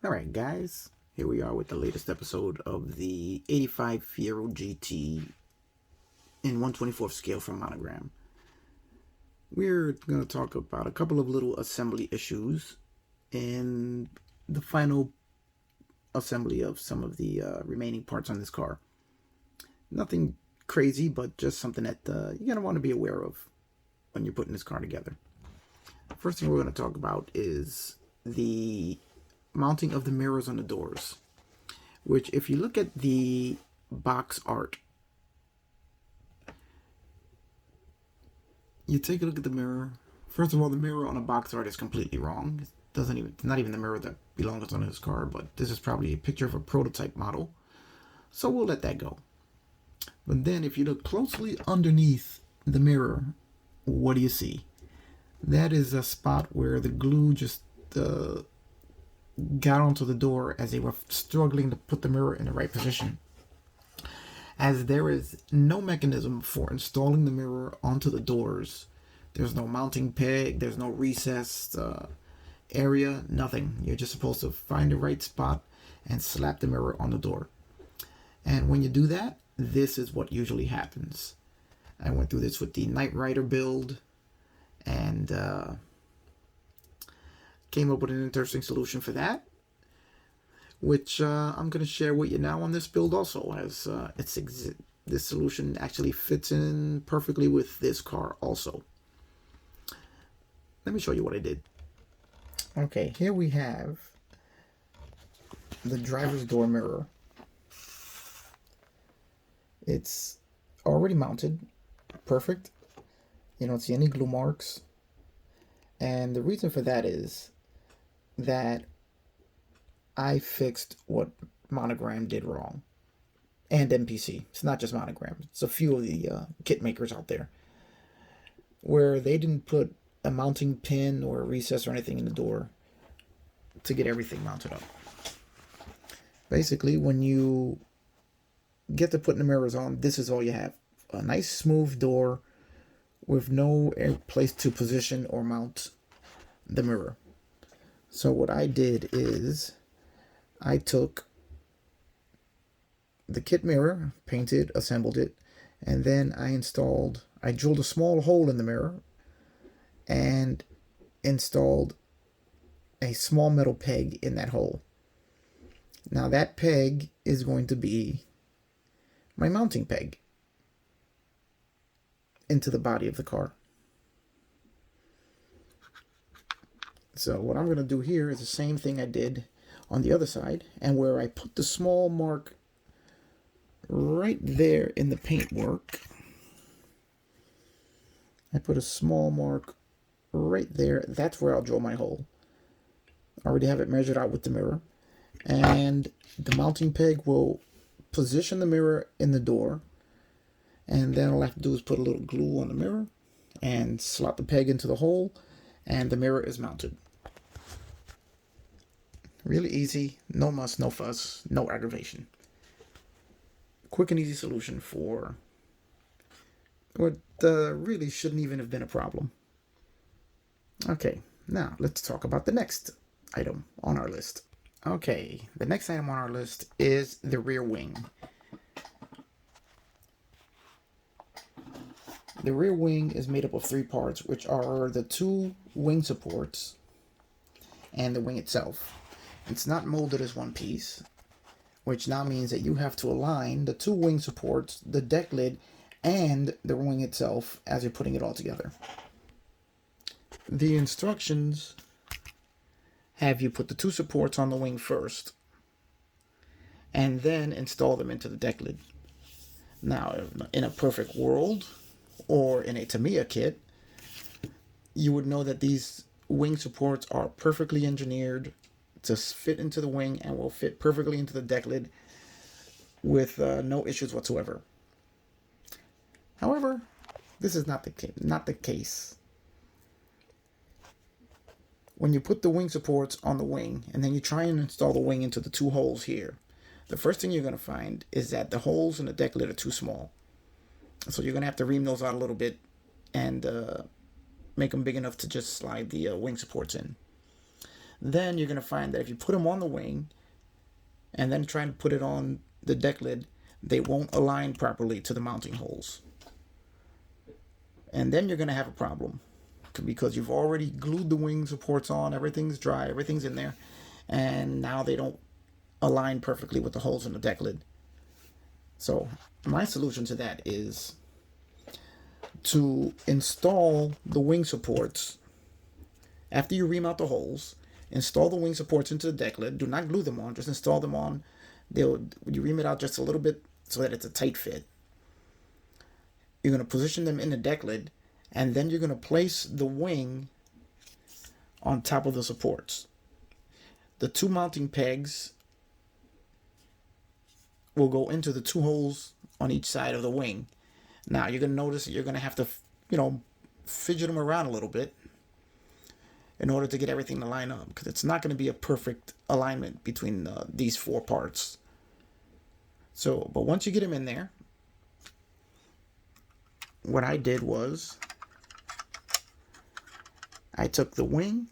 All right, guys, here we are with the latest episode of the 85 Fiero GT in 1/24th scale from Monogram. We're going to talk about a couple of little assembly issues and the final assembly of some of the remaining parts on this car. Nothing crazy, but just something that you're going to want to be aware of when you're putting this car together. First thing we're going to talk about is the mounting of the mirrors on the doors, which if you look at the box art, you take a look at the mirror. First of all, the mirror on a box art is completely wrong. It's not even the mirror that belongs on his car, but this is probably a picture of a prototype model. So we'll let that go. But then if you look closely underneath the mirror, what do you see? That is a spot where the glue just got onto the door as they were struggling to put the mirror in the right position. As there is no mechanism for installing the mirror onto the doors, there's no mounting peg, there's no recessed area, nothing. You're just supposed to find the right spot and slap the mirror on the door. And when you do that, this is what usually happens. I went through this with the Knight Rider build and came up with an interesting solution for that, which I'm going to share with you now on this build also, as this solution actually fits in perfectly with this car also. Let me show you what I did. Okay, here we have the driver's door mirror. It's already mounted, perfect. You don't see any glue marks. And the reason for that is that I fixed what Monogram did wrong. And MPC. It's not just Monogram. It's a few of the kit makers out there where they didn't put a mounting pin or a recess or anything in the door to get everything mounted up. Basically, when you get to putting the mirrors on, this is all you have. A nice smooth door with no place to position or mount the mirror. So what I did is I took the kit mirror, painted, assembled it, and then I drilled a small hole in the mirror and installed a small metal peg in that hole. Now that peg is going to be my mounting peg into the body of the car. So what I'm going to do here is the same thing I did on the other side, and where I put the small mark right there in the paintwork, I put a small mark right there. That's where I'll drill my hole. I already have it measured out with the mirror, and the mounting peg will position the mirror in the door, and then all I have to do is put a little glue on the mirror and slot the peg into the hole, and the mirror is mounted. Really easy, no muss, no fuss, no aggravation. Quick and easy solution for what really shouldn't even have been a problem. Okay, now let's talk about the next item on our list. Okay, the next item on our list is the rear wing. The rear wing is made up of three parts, which are the two wing supports and the wing itself. It's not molded as one piece, which now means that you have to align the two wing supports, the deck lid, and the wing itself as you're putting it all together. The instructions have you put the two supports on the wing first and then install them into the deck lid. Now, in a perfect world, or in a Tamiya kit, you would know that these wing supports are perfectly engineered to fit into the wing and will fit perfectly into the deck lid with no issues whatsoever. However, this is not the case. When you put the wing supports on the wing and then you try and install the wing into the two holes here, the first thing you're going to find is that the holes in the deck lid are too small. So you're going to have to ream those out a little bit and make them big enough to just slide the wing supports in. then you're going to find that if you put them on the wing and then try and put it on the deck lid, they won't align properly to the mounting holes. And then you're going to have a problem because you've already glued the wing supports on, everything's dry, everything's in there, and now they don't align perfectly with the holes in the deck lid. So my solution to that is to install the wing supports. After you ream out the holes, install the wing supports into the deck lid. Do not glue them on, just install them on. You ream it out just a little bit so that it's a tight fit. You're going to position them in the deck lid, and then you're going to place the wing on top of the supports. The two mounting pegs will go into the two holes on each side of the wing. Now you're going to notice that you're going to have to, fidget them around a little bit in order to get everything to line up, because it's not going to be a perfect alignment between these four parts. So, but once you get them in there, what I did was I took the wing,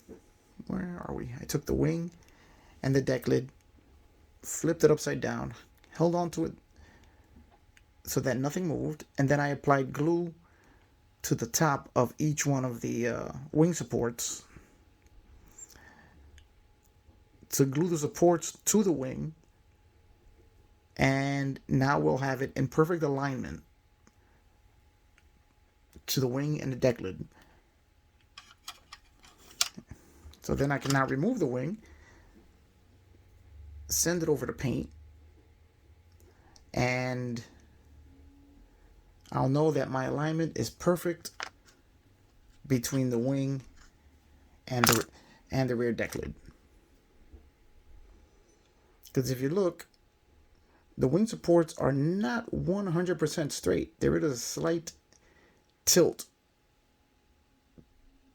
where are we? I took the wing and the deck lid, flipped it upside down, held onto it so that nothing moved, and then I applied glue to the top of each one of the wing supports to glue the supports to the wing, and now we'll have it in perfect alignment to the wing and the deck lid. So then I can now remove the wing, send it over to paint, and I'll know that my alignment is perfect between the wing and the rear deck lid. Because if you look, the wing supports are not 100% straight. There is a slight tilt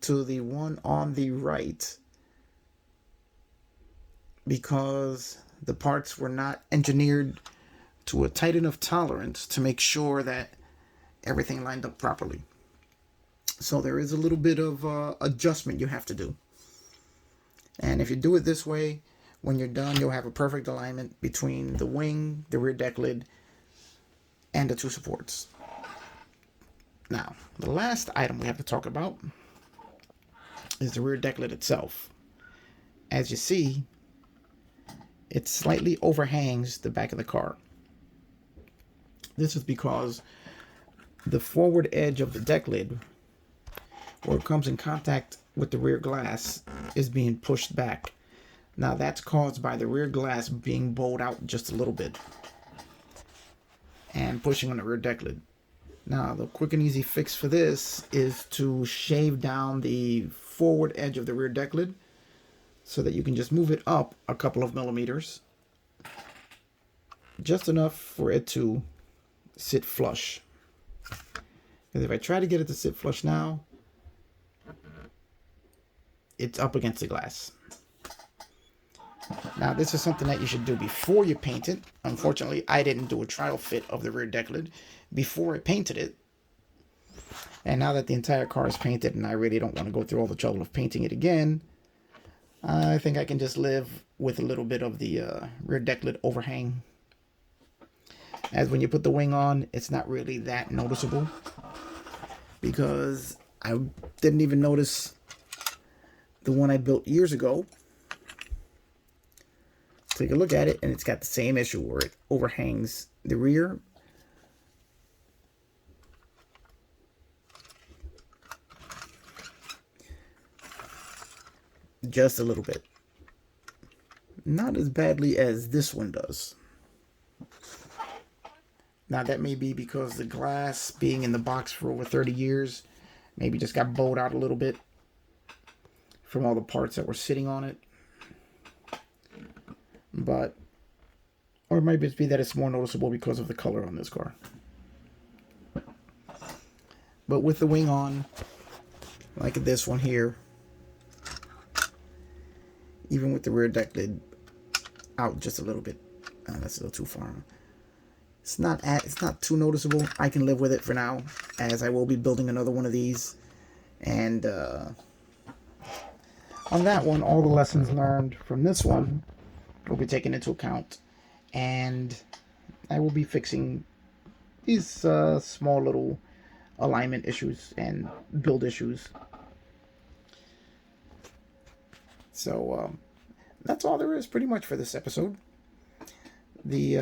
to the one on the right because the parts were not engineered to a tight enough tolerance to make sure that everything lined up properly. So there is a little bit of adjustment you have to do. And if you do it this way, when you're done, you'll have a perfect alignment between the wing, the rear deck lid, and the two supports. Now, the last item we have to talk about is the rear deck lid itself. As you see, it slightly overhangs the back of the car. This is because the forward edge of the deck lid, where it comes in contact with the rear glass, is being pushed back. Now that's caused by the rear glass being bowed out just a little bit and pushing on the rear deck lid. Now the quick and easy fix for this is to shave down the forward edge of the rear deck lid so that you can just move it up a couple of millimeters, just enough for it to sit flush. Because if I try to get it to sit flush now, it's up against the glass. Now, this is something that you should do before you paint it. Unfortunately, I didn't do a trial fit of the rear deck lid before I painted it. And now that the entire car is painted and I really don't want to go through all the trouble of painting it again, I think I can just live with a little bit of the rear deck lid overhang. As when you put the wing on, it's not really that noticeable because I didn't even notice the one I built years ago. Take a look at it, and it's got the same issue where it overhangs the rear. Just a little bit. Not as badly as this one does. Now that may be because the glass being in the box for over 30 years maybe just got bowed out a little bit from all the parts that were sitting on it. But, or it might just be that it's more noticeable because of the color on this car. But with the wing on, like this one here, even with the rear deck lid out just a little bit, that's a little too far. It's not too noticeable. I can live with it for now, as I will be building another one of these, and on that one, all the lessons learned from this one will be taken into account, and I will be fixing these small little alignment issues and build issues. So that's all there is pretty much for this episode. The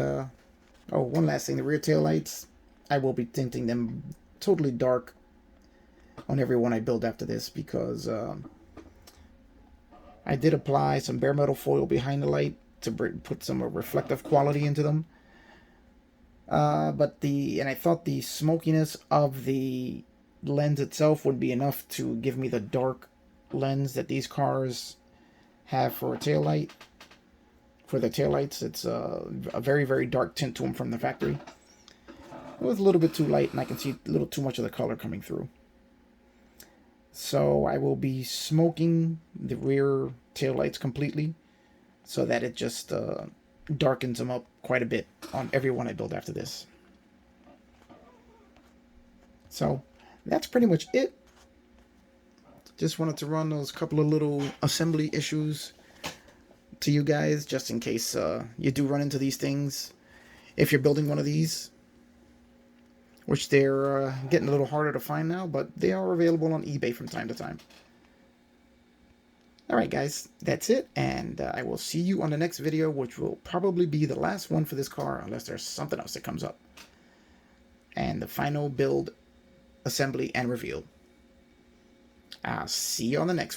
oh, one last thing, the rear tail lights, I will be tinting them totally dark on every one I build after this, because I did apply some bare metal foil behind the light to put some reflective quality into them. And I thought the smokiness of the lens itself would be enough to give me the dark lens that these cars have for a tail light. For the tail lights, it's a very, very dark tint to them from the factory. It was a little bit too light, and I can see a little too much of the color coming through. So I will be smoking the rear tail lights completely, so that it just darkens them up quite a bit on every one I build after this. So that's pretty much it. Just wanted to run those couple of little assembly issues to you guys, just in case you do run into these things if you're building one of these, which they're getting a little harder to find now, but they are available on eBay from time to time. Alright guys, that's it, and I will see you on the next video, which will probably be the last one for this car, unless there's something else that comes up. And the final build, assembly, and reveal. I'll see you on the next one.